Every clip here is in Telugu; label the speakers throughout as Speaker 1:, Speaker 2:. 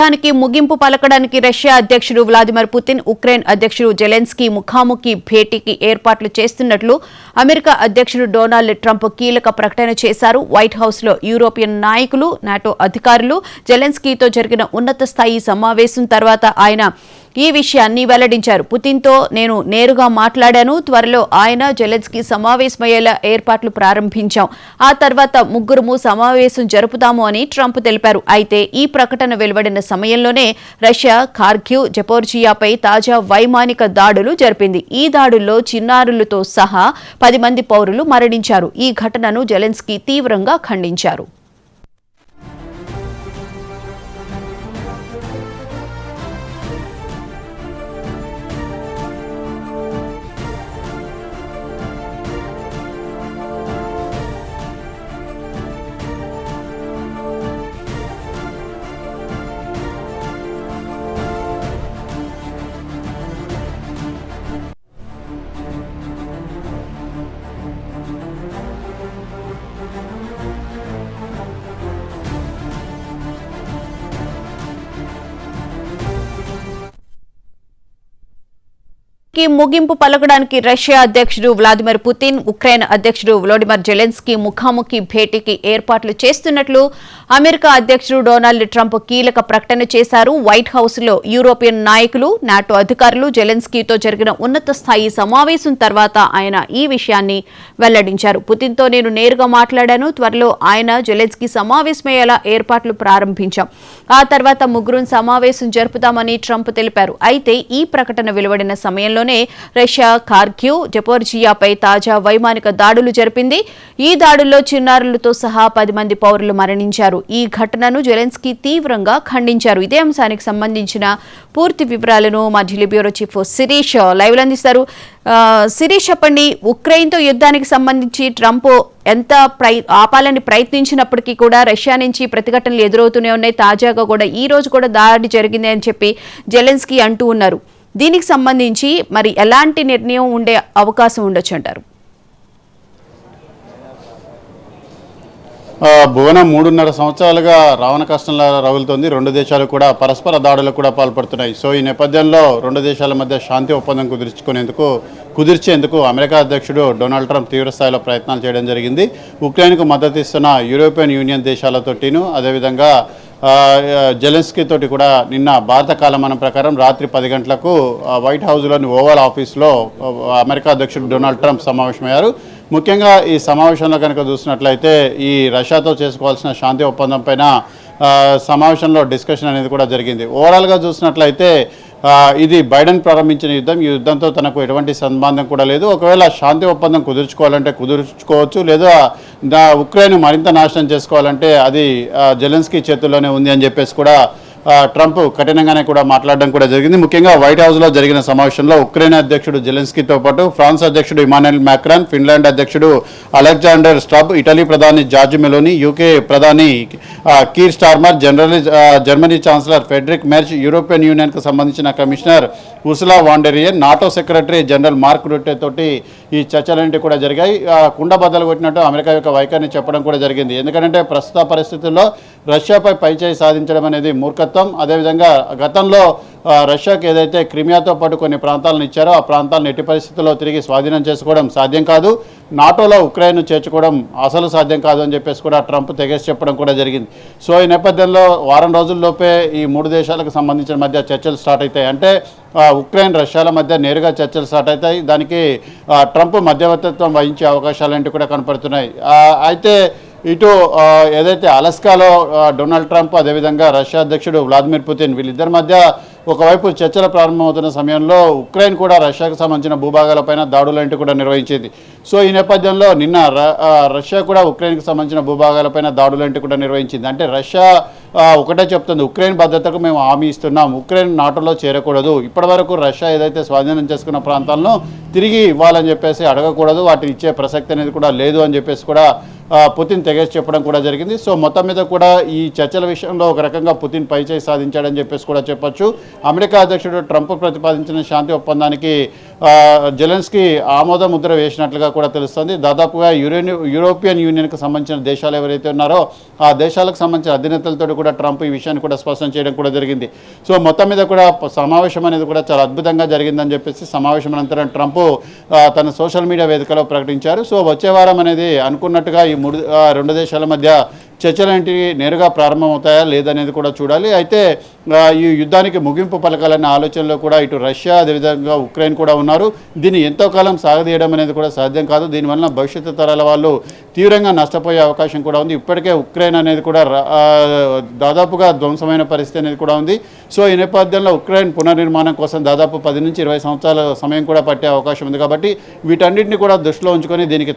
Speaker 1: యుద్ధానికి ముగింపు పలకడానికి రష్యా అధ్యక్షుడు వ్లాదిమిర్ పుతిన్ ఉక్రెయిన్ అధ్యక్షుడు జెలెన్స్కీ ముఖాముఖి భేటీకి ఏర్పాట్లు చేస్తున్నట్లు అమెరికా అధ్యక్షుడు డొనాల్డ్ ట్రంప్ కీలక ప్రకటన చేశారు. వైట్ హౌస్లో యూరోపియన్ నాయకులు, నాటో అధికారులు జెలెన్స్కీతో జరిగిన ఉన్నత స్థాయి సమావేశం తర్వాత ఆయన ఈ విషయాన్ని వెల్లడించారు. పుతిన్తో నేను నేరుగా మాట్లాడాను. త్వరలో ఆయన జెలెన్స్కీ సమావేశమయ్యేలా ఏర్పాట్లు ప్రారంభించాం. ఆ తర్వాత ముగ్గురుము సమావేశం జరుపుతాము అని ట్రంప్ తెలిపారు. అయితే ఈ ప్రకటన వెలువడిన సమయంలోనే రష్యా ఖార్కివ్, జపోర్జియాపై తాజా వైమానిక దాడులు జరిపింది. ఈ దాడుల్లో చిన్నారులతో సహా 10 మంది పౌరులు మరణించారు. ఈ ఘటనను జెలెన్స్కీ తీవ్రంగా ఖండించారు. ముగింపు పలకడానికి రష్యా అధ్యక్షుడు వ్లాదిమిర్ పుతిన్ ఉక్రెయిన్ అధ్యక్షుడు వోలోడిమిర్ జెలెన్స్కీ ముఖాముఖి భేటీకి ఏర్పాట్లు చేస్తున్నట్లు అమెరికా అధ్యక్షుడు డొనాల్డ్ ట్రంప్ కీలక ప్రకటన చేశారు. వైట్ హౌస్లో యూరోపియన్ నాయకులు, నాటో అధికారులు జెలెన్స్కీతో జరిగిన ఉన్నత స్థాయి సమావేశం తర్వాత ఆయన ఈ విషయాన్ని వెల్లడించారు. పుతిన్తో నేను నేరుగా మాట్లాడాను. త్వరలో ఆయన జెలెన్స్కీ సమావేశమయ్యేలా ఏర్పాట్లు ప్రారంభించాం. ఆ తర్వాత ముగ్గురు సమావేశం జరుపుతామని ట్రంప్ తెలిపారు. అయితే ఈ ప్రకటన వెలువడిన సమయంలో రష్యా ఖార్కివ్, జపోర్జియాపై తాజా వైమానిక దాడులు జరిపింది. ఈ దాడుల్లో చిన్నారులతో సహా 10 మంది పౌరులు మరణించారు. ఈ ఘటనను జెలెన్స్కీ తీవ్రంగా ఖండించారు. ఇదే అంశానికి సంబంధించిన పూర్తి వివరాలను మా Delhi bureau chief Shirish live లో అందిస్తారు. శిరీష్, చెప్పండి, ఉక్రెయిన్తో యుద్ధానికి సంబంధించి ట్రంప్ ఎంత ఆపాలని ప్రయత్నించినప్పటికీ కూడా రష్యా నుంచి ప్రతిఘటనలు ఎదురవుతూనే ఉన్నాయి. తాజాగా కూడా ఈ రోజు కూడా దాడి జరిగింది అని చెప్పి జెలెన్స్కీ అంటూ ఉన్నారు. దీనికి సంబంధించి మరి ఎలాంటి నిర్ణయం ఉండే అవకాశం ఉండొచ్చు అంటారు?
Speaker 2: భువనం 3.5 సంవత్సరాలుగా రావణ కష్టంలా రగులుతోంది. 2 దేశాలు కూడా పరస్పర దాడులకు కూడా పాల్పడుతున్నాయి. సో ఈ నేపథ్యంలో 2 దేశాల మధ్య శాంతి ఒప్పందం కుదిర్చేందుకు అమెరికా అధ్యక్షుడు డొనాల్డ్ ట్రంప్ తీవ్రస్థాయిలో ప్రయత్నాలు చేయడం జరిగింది. ఉక్రెయిన్కు మద్దతు ఇస్తున్న యూరోపియన్ యూనియన్ దేశాలతోటిను అదేవిధంగా జెలెన్స్కీ తోటి కూడా నిన్న భారత కాలమానం ప్రకారం రాత్రి 10 గంటలకు వైట్ హౌస్లోని ఓవల్ ఆఫీస్లో అమెరికా అధ్యక్షుడు డొనాల్డ్ ట్రంప్ సమావేశమయ్యారు. ముఖ్యంగా ఈ సమావేశంలో కనుక చూసినట్లయితే ఈ రష్యాతో చేసుకోవాల్సిన శాంతి ఒప్పందం పైన సమావేశంలో డిస్కషన్ అనేది కూడా జరిగింది. ఓవరాల్గా చూసినట్లయితే ఇది బైడెన్ ప్రారంభించిన యుద్ధం. ఈ యుద్ధంతో తనకు ఎటువంటి సంబంధం కూడా లేదు. ఒకవేళ శాంతి ఒప్పందం కుదుర్చుకోవాలంటే కుదుర్చుకోవచ్చు, లేదా ఉక్రెయిన్ మరింత నాశనం చేసుకోవాలంటే అది జెలెన్స్కీ చేతుల్లోనే ఉంది అని చెప్పేసి కూడా ట్రంప్ కఠినంగానే కూడా మాట్లాడడం కూడా జరిగింది. ముఖ్యంగా వైట్ హౌస్లో జరిగిన సమావేశంలో ఉక్రెయిన్ అధ్యక్షుడు జెలెన్స్కీతో పాటు ఫ్రాన్స్ అధ్యక్షుడు ఇమాన్యుయల్ మ్యాక్రాన్, ఫిన్లాండ్ అధ్యక్షుడు అలెగ్జాండర్ స్టబ్, ఇటలీ ప్రధాని జార్జ్ మెలోని, యూకే ప్రధాని Keir Starmer, Germany chancellor Friedrich Merz, European యూనియన్కు సంబంధించిన commissioner Ursula von der Leyen, NATO secretary general Mark Rutte తోటి ఈ చర్చలన్నింటి కూడా జరిగాయి. కుండబద్దలు కొట్టినట్టు అమెరికా యొక్క వైఖరిని చెప్పడం కూడా జరిగింది. ఎందుకంటే ప్రస్తుత పరిస్థితుల్లో రష్యాపై పైచేయి సాధించడం అనేది మూర్ఖత్వం. అదేవిధంగా గతంలో రష్యాకు ఏదైతే క్రిమియాతో పాటు కొన్ని ప్రాంతాలను ఇచ్చారో ఆ ప్రాంతాలను ఎట్టి పరిస్థితుల్లో తిరిగి స్వాధీనం చేసుకోవడం సాధ్యం కాదు. నాటోలో ఉక్రెయిన్ చేర్చుకోవడం అసలు సాధ్యం కాదు అని చెప్పేసి కూడా ట్రంప్ తెగేసి చెప్పడం కూడా జరిగింది. సో ఈ నేపథ్యంలో వారం రోజుల్లోపే ఈ 3 దేశాలకు సంబంధించిన మధ్య చర్చలు స్టార్ట్ అవుతాయి. అంటే ఉక్రెయిన్ రష్యాల మధ్య నేరుగా చర్చలు స్టార్ట్ అవుతాయి. దానికి ట్రంప్ మధ్యవర్తిత్వం వహించే అవకాశాలు కూడా కనపడుతున్నాయి. అయితే ఇటు ఏదైతే అలస్కాలో డొనాల్డ్ ట్రంప్ అదేవిధంగా రష్యా అధ్యక్షుడు వ్లాదిమిర్ పుతిన్ వీళ్ళిద్దరి మధ్య ఒకవైపు చర్చలు ప్రారంభమవుతున్న సమయంలో ఉక్రెయిన్ కూడా రష్యాకు సంబంధించిన భూభాగాలపైన దాడులంటూ కూడా నిర్వహించింది. సో ఈ నేపథ్యంలో నిన్న రష్యా కూడా ఉక్రెయిన్కి సంబంధించిన భూభాగాలపైన దాడులంటూ కూడా నిర్వహించింది. అంటే రష్యా ఒకటే చెప్తుంది, ఉక్రెయిన్ భద్రతకు మేము హామీ ఇస్తున్నాం, ఉక్రెయిన్ నాటోలో చేరకూడదు, ఇప్పటివరకు రష్యా ఏదైతే స్వాధీనం చేసుకున్న ప్రాంతాలను తిరిగి ఇవ్వాలని చెప్పేసి అడగకూడదు, వాటిని ఇచ్చే ప్రసక్తి అనేది కూడా లేదు అని చెప్పేసి కూడా పుతిన్ తెగేసి చెప్పడం కూడా జరిగింది. సో మొత్తం మీద కూడా ఈ చర్చల విషయంలో ఒక రకంగా పుతిన్ పైచేయి సాధించాడని చెప్పేసి కూడా చెప్పొచ్చు. అమెరికా అధ్యక్షుడు ట్రంప్ ప్రతిపాదించిన శాంతి ఒప్పందానికి జెలెన్స్కీ ఆమోద ముద్ర వేసినట్లుగా కూడా తెలుస్తుంది. దాదాపుగా యూరోపియన్ యూనియన్కి సంబంధించిన దేశాలు ఎవరైతే ఉన్నారో ఆ దేశాలకు సంబంధించిన అధినేతలతో కూడా ట్రంప్ ఈ విషయాన్ని కూడా స్పష్టం చేయడం కూడా జరిగింది. సో మొత్తం మీద కూడా సమావేశం అనేది కూడా చాలా అద్భుతంగా జరిగిందని చెప్పేసి సమావేశం అనంతరం ట్రంప్ తన సోషల్ మీడియా వేదికలో ప్రకటించారు. సో వచ్చే వారం అనేది అనుకున్నట్టుగా ఈ రెండు దేశాల మధ్య చర్చలేంటివి నేరుగా ప్రారంభమవుతాయా లేదనేది కూడా చూడాలి. అయితే ఈ యుద్ధానికి ముగింపు పలకాలనే ఆలోచనలో కూడా ఇటు రష్యా అదేవిధంగా ఉక్రెయిన్ కూడా ఉన్నారు. దీన్ని ఎంతో కాలం సాగదీయడం అనేది కూడా సాధ్యం కాదు. దీనివల్ల భవిష్యత్తు తరాల వాళ్ళు తీవ్రంగా నష్టపోయే అవకాశం కూడా ఉంది. ఇప్పటికే ఉక్రెయిన్ అనేది కూడా దాదాపుగా ధ్వంసమైన పరిస్థితి అనేది కూడా ఉంది. సో ఈ నేపథ్యంలో ఉక్రెయిన్ పునర్నిర్మాణం కోసం దాదాపు 10 నుంచి 20 సంవత్సరాల సమయం కూడా పట్టే అవకాశం ఉంది. కాబట్టి వీటన్నిటిని కూడా దృష్టిలో ఉంచుకొని దీనికి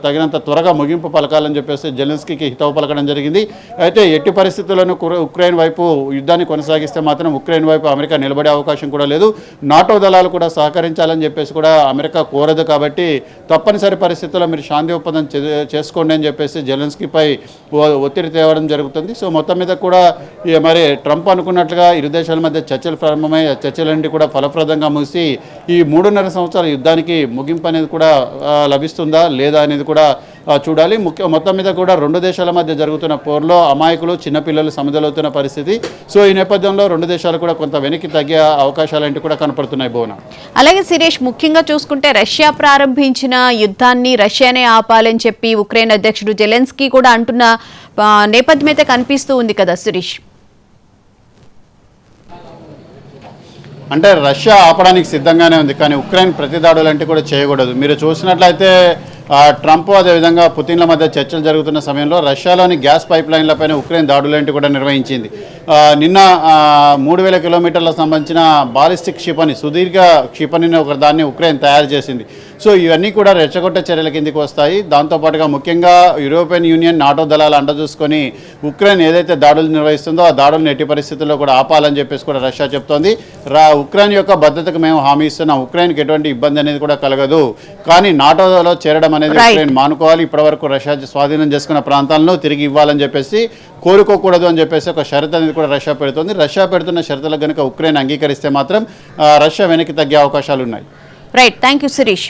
Speaker 2: తగినంత త్వరగా ముగింపు పలకాలని చెప్పేసి జెలెన్స్కీకి హితవు పలకడం జరిగింది. అయితే ఎట్టి పరిస్థితుల్లోనూ ఉక్రెయిన్ వైపు యుద్ధాన్ని కొనసాగిస్తే మాత్రం ఉక్రెయిన్ వైపు అమెరికా నిలబడే అవకాశం కూడా లేదు. నాటో దళాలు కూడా సహకరించాలని చెప్పేసి కూడా అమెరికా కోరదు. కాబట్టి తప్పనిసరి పరిస్థితుల్లో మీరు శాంతి ఒప్పందం చేసుకోండి అని చెప్పేసి జెలెన్స్కీపై ఒత్తిడి తేవడం జరుగుతుంది. సో మొత్తం మీద కూడా మరి ట్రంప్ అనుకున్నట్లుగా ఇరు దేశాల మధ్య చర్చలు ప్రారంభమై చర్చలన్నీ కూడా ఫలప్రదంగా ముగిసి ఈ 3.5 సంవత్సరాల యుద్ధానికి ముగింపు అనేది కూడా లభిస్తుందా లేదా అనేది కూడా చూడాలి. మొత్తం మీద కూడా రెండు దేశాల మధ్య జరుగుతున్న పోర్లో అమాయకులు చిన్నపిల్లలు సముద్రవుతున్న పరిస్థితి. సో ఈ నేపథ్యంలో రెండు దేశాలు కూడా కొంత వెనక్కి తగ్గే అవకాశాలు కూడా కనపడుతున్నాయి భువన.
Speaker 1: అలాగే శిరీష్, ముఖ్యంగా చూసుకుంటే రష్యా ప్రారంభించిన యుద్ధాన్ని రష్యానే ఆపాలని చెప్పి ఉక్రెయిన్ అధ్యక్షుడు జెలెన్స్కీ కూడా అంటున్న నేపథ్యం అయితే కనిపిస్తూ ఉంది కదా శిరీష్.
Speaker 2: అంటే రష్యా ఆపడానికి సిద్ధంగానే ఉంది, కానీ ఉక్రెయిన్ ప్రతిదాడులు అంటే కూడా చేయకూడదు. మీరు చూసినట్లయితే ట్రంప్ అదేవిధంగా పుతిన్ల మధ్య చర్చలు జరుగుతున్న సమయంలో రష్యాలోని గ్యాస్ పైప్ లైన్లపైన ఉక్రెయిన్ దాడులేంటి కూడా నిర్వహించింది. నిన్న 3000 కిలోమీటర్లకు సంబంధించిన బాలిస్టిక్ క్షిపణి, సుదీర్ఘ క్షిపణిని ఒకదాన్ని ఉక్రెయిన్ తయారు చేసింది. సో ఇవన్నీ కూడా రెచ్చగొట్టే చర్యల కిందికి వస్తాయి. దాంతోపాటుగా ముఖ్యంగా యూరోపియన్ యూనియన్ నాటో దళాలు అండ చూసుకొని ఉక్రెయిన్ ఏదైతే దాడులు నిర్వహిస్తుందో ఆ దాడులను ఎట్టి పరిస్థితుల్లో కూడా ఆపాలని చెప్పేసి కూడా రష్యా చెప్తోంది. ఉక్రెయిన్ యొక్క భద్రతకు మేము హామీ ఇస్తున్నాం, ఉక్రెయిన్కి ఎటువంటి ఇబ్బంది అనేది కూడా కలగదు, కానీ నాటోలో చేరడం అనేది ఉక్రెయిన్ మానుకోవాలి, ఇప్పటివరకు రష్యా స్వాధీనం చేసుకున్న ప్రాంతాలను తిరిగి ఇవ్వాలని చెప్పేసి కోరుకోకూడదు అని చెప్పేసి ఒక షరతు అనేది కూడా రష్యా పెడుతుంది. రష్యా పెడుతున్న షరతులకు కనుక ఉక్రెయిన్ అంగీకరిస్తే మాత్రం రష్యా వెనక్కి తగ్గే అవకాశాలు ఉన్నాయి.
Speaker 1: Right, thank you Sirish.